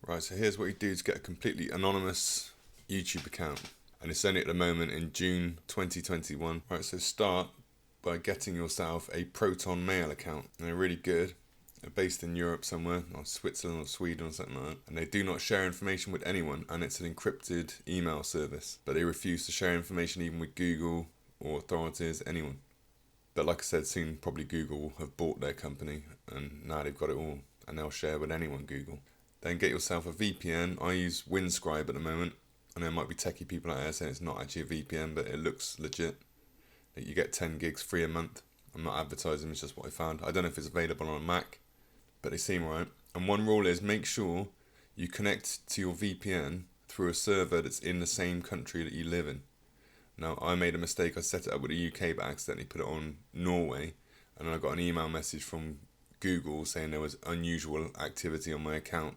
Right, so here's what you do to get a completely anonymous YouTube account. And it's only at the moment in June 2021. Right, so start by getting yourself a Proton Mail account. And they're really good. They're based in Europe somewhere, or Switzerland or Sweden or something like that. And they do not share information with anyone, and it's an encrypted email service. But they refuse to share information even with Google or authorities, anyone. But like I said, soon probably Google will have bought their company, and now they've got it all, and they'll share with anyone, Google. Then get yourself a VPN. I use Windscribe at the moment, and there might be techie people out there saying it's not actually a VPN, but it looks legit. You get 10 gigs free a month. I'm not advertising, it's just what I found. I don't know if it's available on a Mac, but they seem right. And one rule is make sure you connect to your VPN through a server that's in the same country that you live in. Now, I made a mistake. I set it up with the UK, but accidentally put it on Norway, and then I got an email message from Google saying there was unusual activity on my account,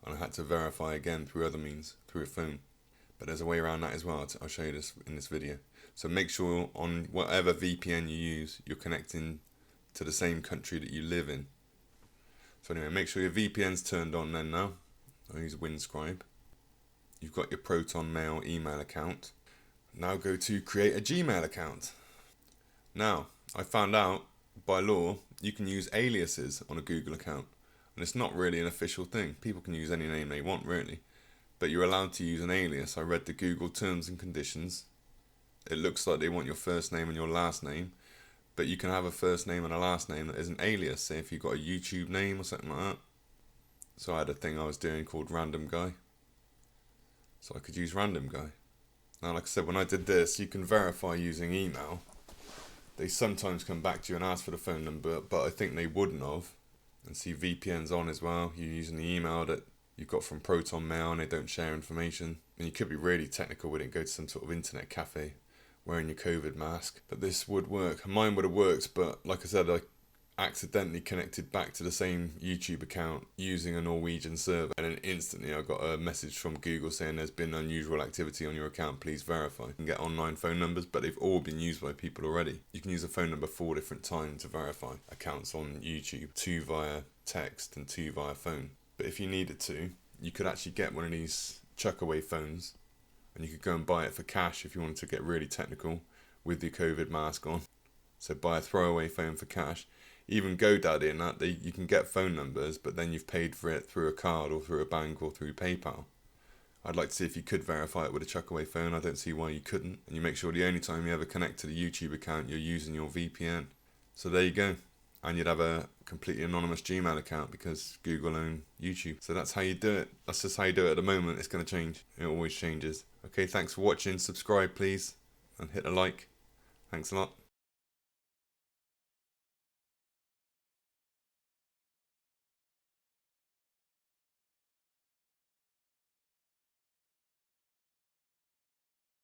and I had to verify again through other means, through a phone. But there's a way around that as well. I'll show you this in this video. So make sure on whatever VPN you use, you're connecting to the same country that you live in. So anyway, make sure your VPN's turned on then now. I use Windscribe. You've got your Proton Mail email account. Now go to create a Gmail account. Now, I found out by law you can use aliases on a Google account. And it's not really an official thing. People can use any name they want, really. But you're allowed to use an alias. I read the Google terms and conditions. It looks like they want your first name and your last name. But you can have a first name and a last name that is an alias. Say if you've got a YouTube name or something like that. So I had a thing I was doing called Random Guy. So I could use Random Guy. Now, like I said, when I did this, you can verify using email. They sometimes come back to you and ask for the phone number, but I think they wouldn't have. And see VPN's on as well. You're using the email that you've got from Proton Mail and they don't share information. And you could be really technical with it and go to some sort of internet cafe wearing your COVID mask. But this would work. Mine would have worked, but like I said, I accidentally connected back to the same YouTube account using a Norwegian server, and then instantly I got a message from Google saying there's been unusual activity on your account, please verify. You can get online phone numbers, but they've all been used by people already. You can use a phone number 4 different times to verify accounts on YouTube, 2 via text and 2 via phone. But if you needed to, you could actually get one of these chuck-away phones, and you could go and buy it for cash if you wanted to get really technical with your COVID mask on. So buy a throwaway phone for cash. Even GoDaddy and that, you can get phone numbers, but then you've paid for it through a card or through a bank or through PayPal. I'd like to see if you could verify it with a chuck-away phone. I don't see why you couldn't. And you make sure the only time you ever connect to the YouTube account, you're using your VPN. So there you go. And you'd have a completely anonymous Gmail account because Google own YouTube. So that's how you do it. That's just how you do it at the moment. It's going to change. It always changes. Okay, thanks for watching. Subscribe, please. And hit a like. Thanks a lot.